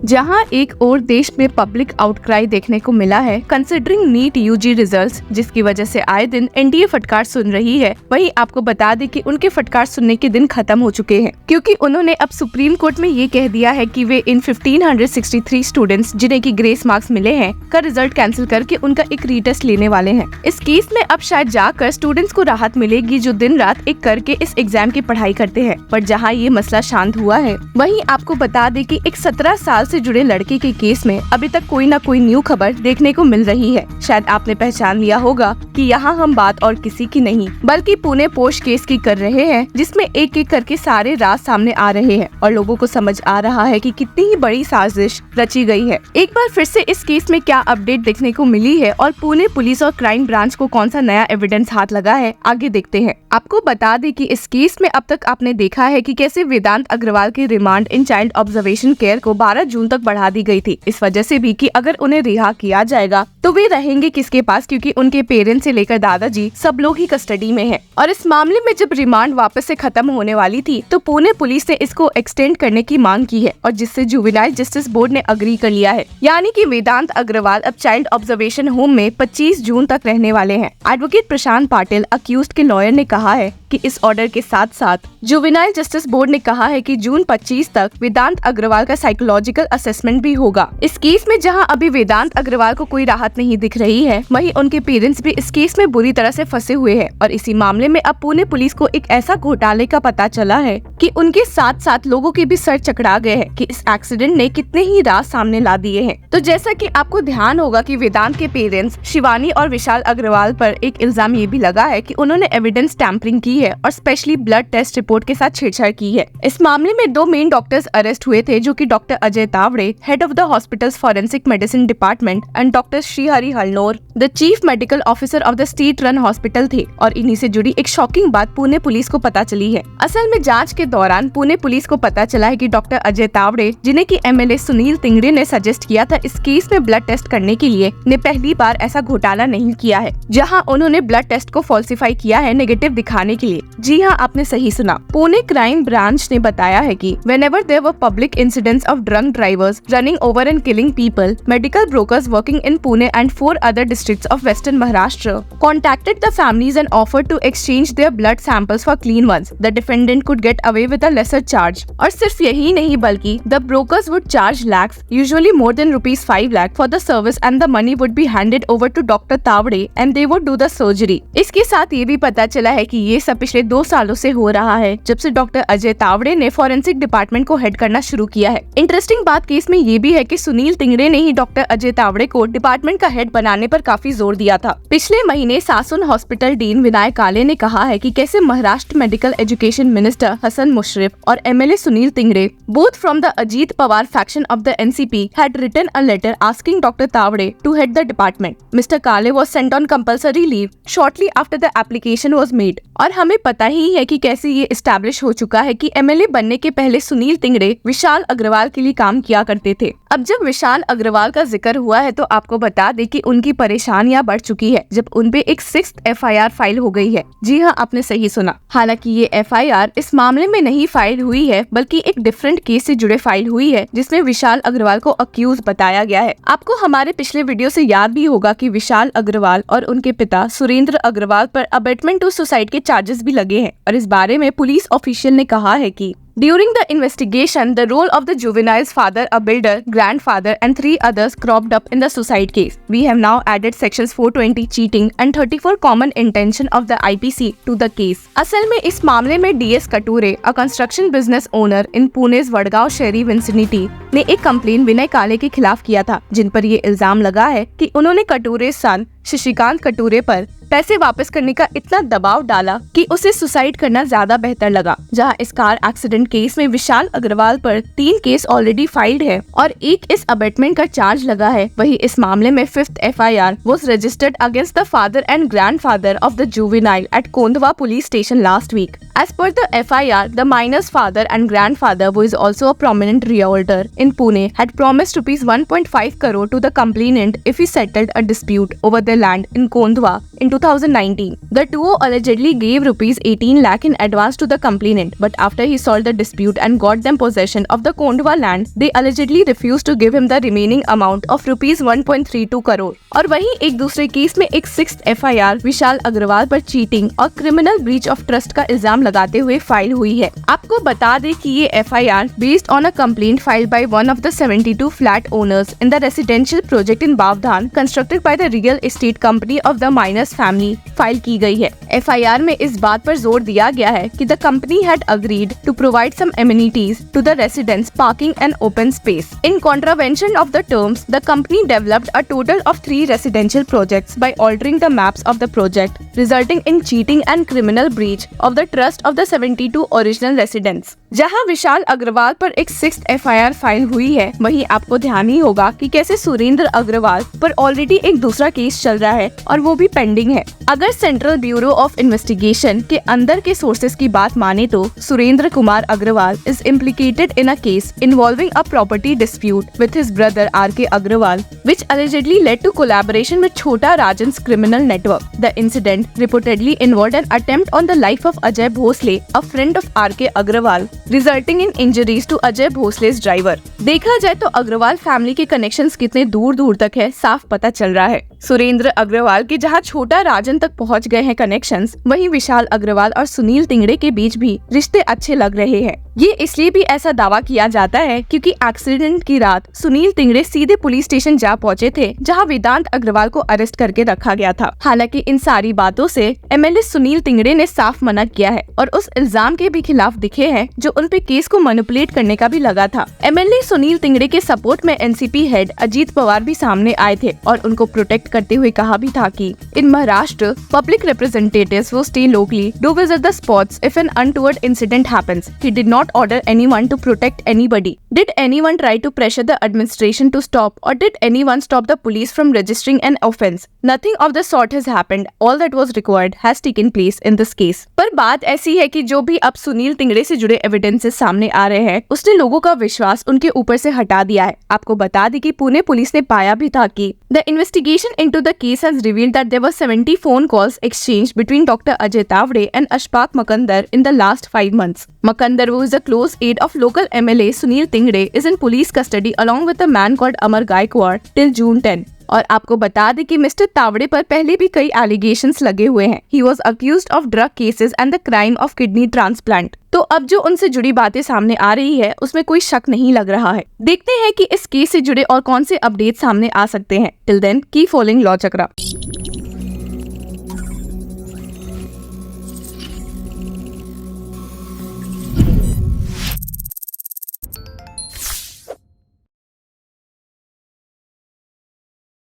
जहां एक और देश में पब्लिक आउटक्राई देखने को मिला है कंसिडरिंग नीट यूजी रिजल्ट्स, जिसकी वजह से आए दिन एनडीए फटकार सुन रही है। वहीं आपको बता दें कि उनके फटकार सुनने के दिन खत्म हो चुके हैं, क्योंकि उन्होंने अब सुप्रीम कोर्ट में ये कह दिया है कि वे इन 1563 स्टूडेंट्स जिन्हें की ग्रेस मार्क्स मिले हैं का रिजल्ट कैंसिल करके उनका एक रीटेस्ट लेने वाले हैं। इस केस में अब शायद जाकर स्टूडेंट्स को राहत मिलेगी जो दिन रात एक करके इस एग्जाम की पढ़ाई करते हैं। पर जहाँ ये मसला शांत हुआ है, वहीं आपको बता दें कि एक 17 साल से जुड़े लड़के के केस में अभी तक कोई न कोई न्यू खबर देखने को मिल रही है। शायद आपने पहचान लिया होगा कि यहाँ हम बात और किसी की नहीं बल्कि पुणे पोश केस की कर रहे हैं, जिसमें एक एक करके सारे राज सामने आ रहे हैं और लोगों को समझ आ रहा है कि कितनी ही बड़ी साजिश रची गई है। एक बार फिर से इस केस में क्या अपडेट देखने को मिली है और पुणे पुलिस और क्राइम ब्रांच को कौन सा नया एविडेंस हाथ लगा है, आगे देखते हैं। आपको बता दें कि इस केस में अब तक आपने देखा है कि कैसे वेदांत अग्रवाल की remand in child observation care को 12 जून तक बढ़ा दी गई थी, इस वजह से भी कि अगर उन्हें रिहा किया जाएगा तो वे रहेंगे किसके पास, क्योंकि उनके पेरेंट्स से लेकर दादाजी सब लोग ही कस्टडी में हैं। और इस मामले में जब रिमांड वापस से खत्म होने वाली थी तो पुणे पुलिस ने इसको एक्सटेंड करने की मांग की है और जिससे जुवेनाइल जस्टिस बोर्ड ने अग्री कर लिया है, यानी कि वेदांत अग्रवाल अब चाइल्ड ऑब्जर्वेशन होम में 25 जून तक रहने वाले हैं। एडवोकेट प्रशांत पाटिल अक्यूज्ड के लॉयर ने कहा है कि इस ऑर्डर के साथ साथ जुवेनाइल जस्टिस बोर्ड ने कहा है कि जून 25 तक वेदांत अग्रवाल का साइकोलॉजिकल असेसमेंट भी होगा। इस केस में जहां अभी वेदांत अग्रवाल को कोई राहत नहीं दिख रही है, वहीं उनके पेरेंट्स भी इस केस में बुरी तरह से फंसे हुए हैं और इसी मामले में अब पुणे पुलिस को एक ऐसा घोटाले का पता चला है कि उनके साथ साथ लोगों के भी सर चकरा गए हैं कि इस एक्सीडेंट ने कितने ही राज सामने ला दिए हैं। तो जैसा कि आपको ध्यान होगा कि वेदांत के पेरेंट्स शिवानी और विशाल अग्रवाल पर एक इल्जाम ये भी लगा है कि उन्होंने एविडेंस टैंपरिंग की है और स्पेशली ब्लड टेस्ट रिपोर्ट के साथ छेड़छाड़ की है। इस मामले में 2 मेन डॉक्टर्स अरेस्ट हुए थे, जो कि doctor Ajay Tawde, head of the hospital's forensic medicine department, and doctor Shrihari Halnor, the chief medical officer of the state run hospital थे। और इन्हीं से जुड़ी एक शॉकिंग बात पुणे पुलिस को पता चली है। असल में जांच के दौरान पुणे पुलिस को पता चला है कि डॉक्टर अजय तावड़े, जिन्हें की एमएलए सुनील तिंगरे ने सजेस्ट किया था इस केस में ब्लड टेस्ट करने के लिए, ने पहली बार ऐसा घोटाला नहीं किया है जहां उन्होंने ब्लड टेस्ट को फॉल्सिफाई किया है नेगेटिव दिखाने के लिए। जी हाँ, आपने सही सुना। पुणे क्राइम ब्रांच ने बताया है कि whenever there were public incidents of drunk drivers running over and killing people, medical brokers working in Pune and 4 other districts of Western Maharashtra contacted the families and offered to exchange their blood samples for clean ones. The defendant could get away with a lesser charge. और सिर्फ यही नहीं बल्कि the brokers would charge lakhs, usually more than rupees 5 lakh for the service, and the money would be handed over to Dr. Tavade and they would do the surgery. इसके साथ ये भी पता चला है कि ये सब पिछले 2 सालों से हो रहा है, जब से डॉक्टर अजय तावड़े ने फॉरेंसिक डिपार्टमेंट को हेड करना शुरू किया है। इंटरेस्टिंग बात केस में ये भी है कि सुनील तिंगरे ने ही डॉक्टर अजय तावड़े को डिपार्टमेंट का हेड बनाने पर काफी जोर दिया था। पिछले महीने सासुन हॉस्पिटल डीन विनायक काले ने कहा है कि कैसे Maharashtra medical education minister Hasan Mushrif और MLA Sunil Tingre, both from the Ajit Pawar faction of the NCP, had written a letter asking Dr. Tavade to head the department. Mr. Kale was sent on compulsory leave shortly after the application was made. और हमें पता ही है कि कैसे ये establish हो चुका है कि एमएलए बनने के पहले सुनील तिंगरे विशाल अग्रवाल के लिए काम किया करते थे। अब जब विशाल अग्रवाल का जिक्र हुआ है तो आपको बता दें कि उनकी परेशानियां बढ़ चुकी है जब उनपे एक 6th FIR फाइल हो गई है। जी हाँ, आपने सही सुना। हालांकि ये FIR इस मामले में नहीं फाइल हुई है बल्कि एक डिफरेंट केस से जुड़े फाइल हुई है, जिसमें विशाल अग्रवाल को अक्यूज बताया गया है। आपको हमारे पिछले वीडियो से याद भी होगा कि विशाल अग्रवाल और उनके पिता सुरेंद्र अग्रवाल पर अबेटमेंट टू सुसाइड के चार्जेस भी लगे हैं और इस बारे में पुलिस ऑफिशियल ने कहा है कि During the investigation, the role of the juvenile's father, a builder, grandfather, and 3 others cropped up in the suicide case. We have now added sections 420 cheating and 34 common intention of the IPC to the case. असल में इस मामले में DS कटूरे, a construction business owner in Pune's Wadgaon शहरी विंसिनिटी, ने एक complain विनय काले के खिलाफ किया था, जिन पर ये इल्जाम लगा है कि उन्होंने कटूरे सन शशिकांत कटूरे पर पैसे वापस करने का इतना दबाव डाला कि उसे सुसाइड करना ज्यादा बेहतर लगा। जहां इस कार एक्सीडेंट केस में विशाल अग्रवाल पर 3 केस ऑलरेडी फाइल्ड है और एक इस अबेटमेंट का चार्ज लगा है, वही इस मामले में 5th FIR was registered against the father and grandfather of the juvenile at Kondwa police station last week. As per the FIR, the minor's father and grandfather, who is also a prominent realtor in Pune, had promised rupees 1.5 crore to the complainant if he settled a dispute over their land in Kondwa in 2019. The duo allegedly gave rupees 18 lakh in advance to the complainant, but after he solved the dispute and got them possession of the Kondwa land, they allegedly refused to give him the remaining amount of rupees 1.32 crore. और वहीं एक दूसरे case में एक 6th FIR विशाल अग्रवाल पर cheating और criminal breach of trust का इल्जाम लगाते हुए फाइल हुई है। आपको बता दें कि ये FIR based on a complaint filed by one of the 72 flat owners in the residential project in Bavdhan constructed by the real estate company of the miners family file की गई है। FIR में इस बात पर जोर दिया गया है कि the company had agreed to provide some amenities to the residents, parking and open space. In contravention of the terms, the company developed a total of 3 residential projects by altering the maps of the project, resulting in cheating and criminal breach of the trust of the 72 original residents। जहां विशाल अग्रवाल पर एक 6th FIR file हुई है, वहीं आपको ध्यान ही होगा कि कैसे सुरेंद्र अग्रवाल पर ऑलरेडी एक दूसरा केस चल रहा है और वो भी पेंडिंग है। अगर सेंट्रल ब्यूरो ऑफ इन्वेस्टिगेशन के अंदर के सोर्सेज की बात माने तो Surendra Kumar Agarwal is implicated in a case involving a property dispute with his brother RK Agarwal, which allegedly led to collaboration with Chhota Rajan's criminal network. The incident reportedly involved an attempt on the life of Ajay Bhosle, a friend of RK Agrawal, resulting in injuries to Ajay Bhosle's driver. देखा जाए तो Agarwal family के connections कितने दूर दूर तक है, साफ पता चल रहा है। सुरेंद्र अग्रवाल के जहां छोटा राजन तक पहुंच गए हैं कनेक्शंस, वहीं विशाल अग्रवाल और सुनील तिंगड़े के बीच भी रिश्ते अच्छे लग रहे हैं। ये इसलिए भी ऐसा दावा किया जाता है क्योंकि एक्सीडेंट की रात सुनील तिंगड़े सीधे पुलिस स्टेशन जा पहुंचे थे, जहां वेदांत अग्रवाल को अरेस्ट करके रखा गया था। हालांकि इन सारी बातों से MLA सुनील तिंगड़े ने साफ मना किया है और उस इल्जाम के भी खिलाफ दिखे हैं जो उन पे केस को मैनिपुलेट करने का भी लगा था। MLA सुनील तिंगड़े के सपोर्ट में NCP हेड अजीत पवार भी सामने आए थे और उनको प्रोटेक्ट करते हुए कहा भी था कि इन Maharashtra public representatives will stay locally, do visit the spots if an untoward incident happens. He did not order anyone to protect anybody. Did anyone try to pressure the administration to stop, or did anyone stop the police from registering an offence? Nothing of the sort has happened. All that was required has taken place in this case. पर बात ऐसी है कि जो भी अब सुनील तिंगड़े से जुड़े एविडेंसेस सामने आ रहे हैं, उसने लोगों का विश्वास उनके ऊपर से हटा दिया है। आपको बता दें कि पुणे पुलिस ने पाया भी था कि the investigation into the case has revealed that there were 70 phone calls exchanged between Dr. Ajay Tavade and Ashfaq Makandar in the last 5 months. Makandar, who is a close aide of local MLA Sunil Tingde, is in police custody along with a man called Amar Gaikwad till June 10. और आपको बता दें कि mister Tawde पर पहले भी कई allegations लगे हुए हैं। He was accused of drug cases and the crime of kidney transplant. तो अब जो उनसे जुड़ी बातें सामने आ रही है, उसमें कोई शक नहीं लग रहा है। देखते हैं कि इस केस से जुड़े और कौन से अपडेट सामने आ सकते हैं। Till then keep following law चक्रा।